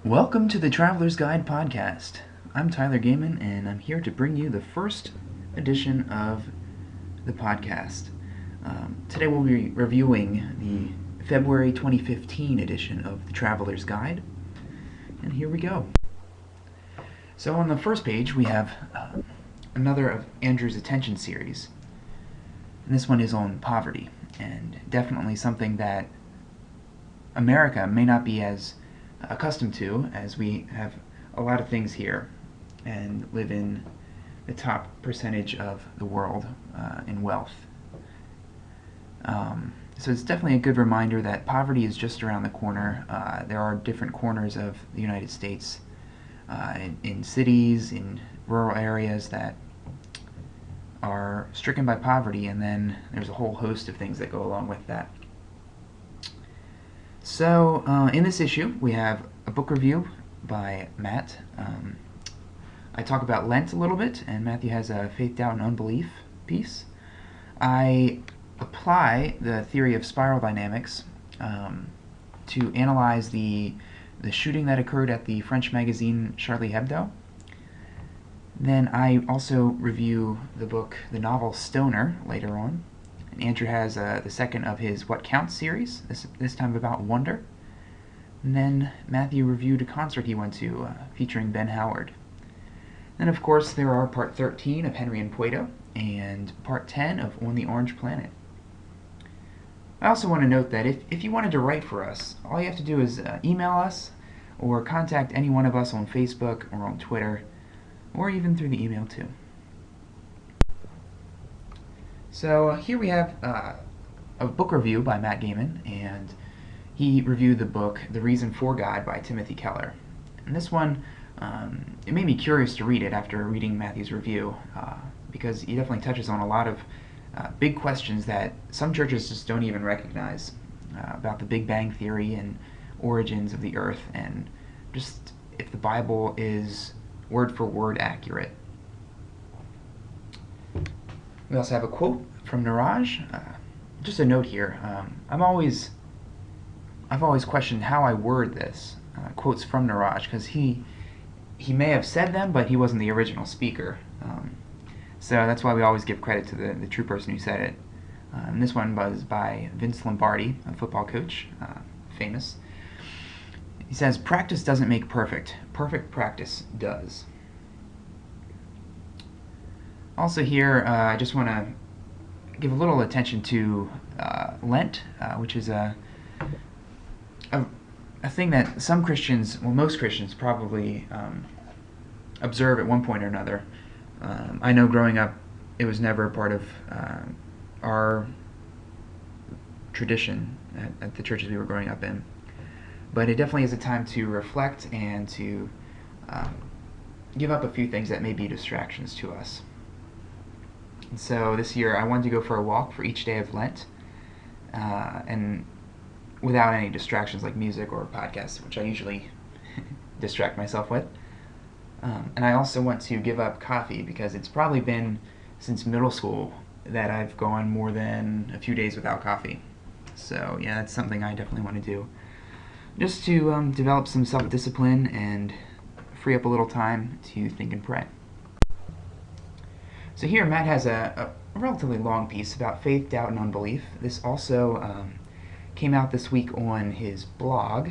Welcome to the Traveler's Guide podcast. I'm Tyler Gaiman, and I'm here to bring you the first edition of the podcast. Today we'll be reviewing the February 2015 edition of the Traveler's Guide, and here we go. So on the first page we have another of Andrew's attention series, and this one is on poverty, and definitely something that America may not be as accustomed to, as we have a lot of things here and live in the top percentage of the world in wealth. So it's definitely a good reminder that poverty is just around the corner. There are different corners of the United States, in cities, in rural areas that are stricken by poverty, and then there's a whole host of things that go along with that. So, in this issue, we have a book review by Matt. I talk about Lent a little bit, and Matthew has a faith, doubt, and unbelief piece. I apply the theory of spiral dynamics to analyze the shooting that occurred at the French magazine Charlie Hebdo. Then I also review the novel Stoner later on. Andrew has the second of his What Counts series, this time about wonder. And then Matthew reviewed a concert he went to featuring Ben Howard. Then, of course, there are part 13 of Henry and Puedo and part 10 of On the Orange Planet. I also want to note that if you wanted to write for us, all you have to do is email us or contact any one of us on Facebook or on Twitter, or even through the email too. So here we have a book review by Matt Gaiman, and he reviewed the book The Reason for God by Timothy Keller. And this one, it made me curious to read it after reading Matthew's review, because he definitely touches on a lot of big questions that some churches just don't even recognize, about the Big Bang Theory and origins of the earth, and just if the Bible is word for word accurate. We also have a quote from Niraj. Just a note here. I've always questioned how I word this. Quotes from Niraj, because he may have said them, but he wasn't the original speaker. So that's why we always give credit to the true person who said it. And this one was by Vince Lombardi, a football coach, famous. He says, "Practice doesn't make perfect. Perfect practice does." Also here, I just want to give a little attention to Lent, which is a thing that some Christians, well, most Christians probably observe at one point or another. I know growing up, it was never a part of our tradition at the churches we were growing up in. But it definitely is a time to reflect and to give up a few things that may be distractions to us. And so this year I wanted to go for a walk for each day of Lent, and without any distractions like music or podcasts, which I usually distract myself with. And I also want to give up coffee, because it's probably been since middle school that I've gone more than a few days without coffee. So yeah, that's something I definitely want to do, just to develop some self-discipline and free up a little time to think and pray. So here Matt has a relatively long piece about faith, doubt, and unbelief. This also came out this week on his blog,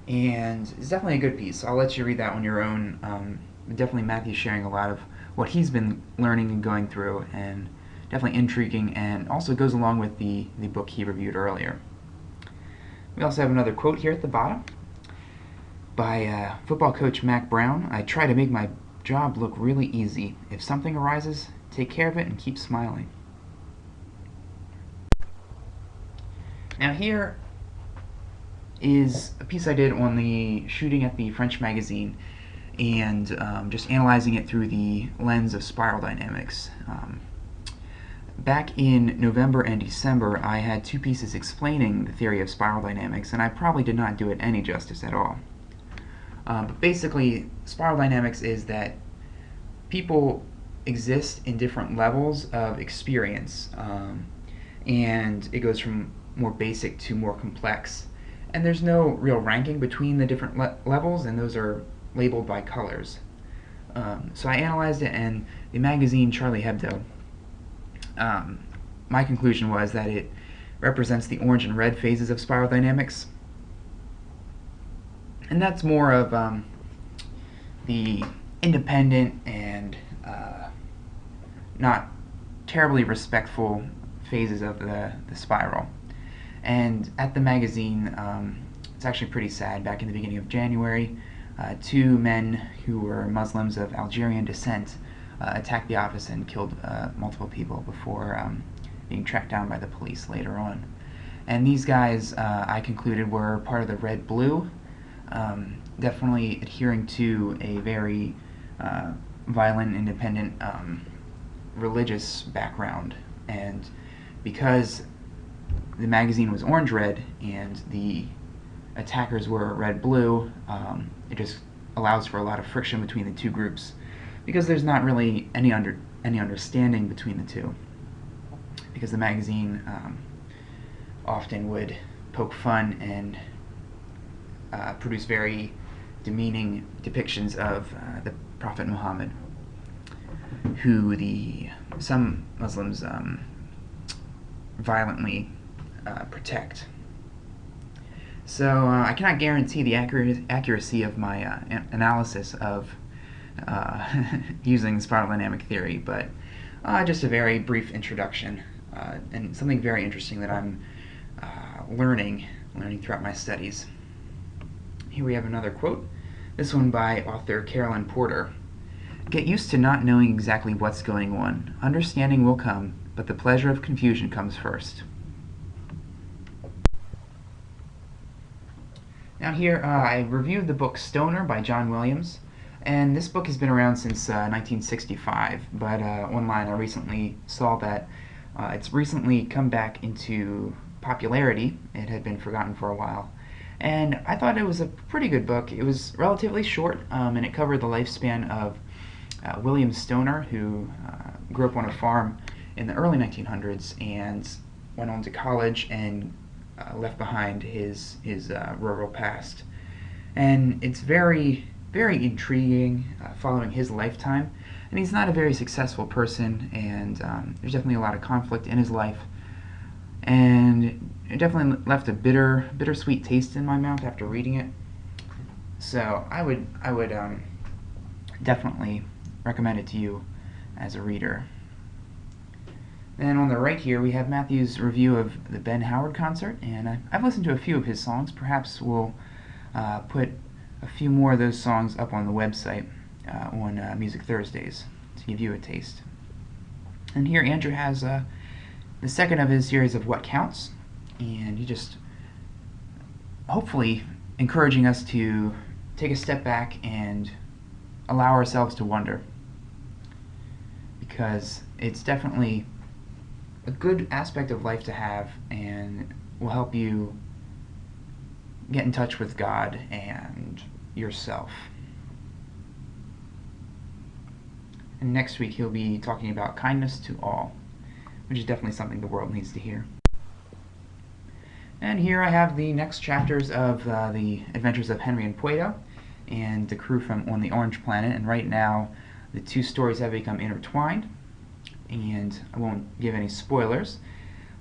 and it's definitely a good piece. I'll let you read that on your own. Definitely Matthew's sharing a lot of what he's been learning and going through, and definitely intriguing, and also goes along with the book he reviewed earlier. We also have another quote here at the bottom by football coach Mac Brown. "I try to make my job look really easy. If something arises, take care of it and keep smiling." Now here is a piece I did on the shooting at the French magazine, and just analyzing it through the lens of spiral dynamics. Back in November and December, I had two pieces explaining the theory of spiral dynamics, and I probably did not do it any justice at all. But basically, spiral dynamics is that people exist in different levels of experience, and it goes from more basic to more complex. And there's no real ranking between the different levels, and those are labeled by colors. So I analyzed it, and the magazine Charlie Hebdo, um, my conclusion was that it represents the orange and red phases of spiral dynamics. And that's more of the independent and not terribly respectful phases of the spiral. And at the magazine, it's actually pretty sad. Back in the beginning of January, two men who were Muslims of Algerian descent attacked the office and killed multiple people before being tracked down by the police later on. And these guys, I concluded, were part of the Red Blue, definitely adhering to a very violent, independent, religious background. And because the magazine was orange-red and the attackers were red-blue, it just allows for a lot of friction between the two groups, because there's not really any understanding between the two. Because the magazine often would poke fun and produce very demeaning depictions of the Prophet Muhammad, who some Muslims violently protect. So I cannot guarantee the accuracy of my analysis of using spiral dynamic theory, but just a very brief introduction and something very interesting that I'm learning throughout my studies. Here we have another quote, this one by author Carolyn Porter. Get used to not knowing exactly what's going on. Understanding will come, but the pleasure of confusion comes first. Now here, I reviewed the book Stoner by John Williams, and this book has been around since 1965, but online I recently saw that it's recently come back into popularity. It had been forgotten for a while, and I thought it was a pretty good book. It was relatively short, and it covered the lifespan of William Stoner, who grew up on a farm in the early 1900s and went on to college and left behind his rural past. And it's very, very intriguing following his lifetime. And he's not a very successful person, and there's definitely a lot of conflict in his life. And it definitely left a bittersweet taste in my mouth after reading it. So I would definitely recommend it to you as a reader. Then on the right here, we have Matthew's review of the Ben Howard concert, and I've listened to a few of his songs. Perhaps we'll put a few more of those songs up on the website on Music Thursdays to give you a taste. And here Andrew has the second of his series of What Counts, and he just hopefully encouraging us to take a step back and allow ourselves to wonder, because it's definitely a good aspect of life to have and will help you get in touch with God and yourself. And next week he'll be talking about kindness to all, which is definitely something the world needs to hear. And here I have the next chapters of the Adventures of Henry and Puedo and the crew from On the Orange Planet, and right now the two stories have become intertwined, and I won't give any spoilers,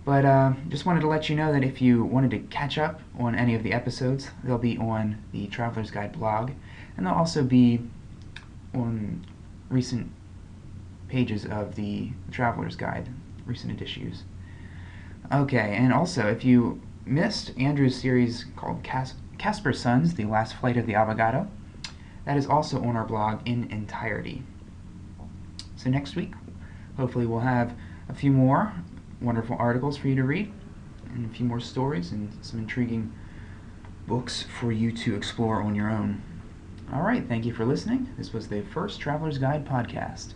but just wanted to let you know that if you wanted to catch up on any of the episodes, they'll be on the Traveler's Guide blog, and they'll also be on recent pages of the Traveler's Guide, recent issues. Okay, and also if you missed Andrew's series called Casper's Sons, The Last Flight of the Avogadro, that is also on our blog in entirety. So next week, hopefully we'll have a few more wonderful articles for you to read, and a few more stories, and some intriguing books for you to explore on your own. Alright, thank you for listening. This was the first Traveler's Guide podcast.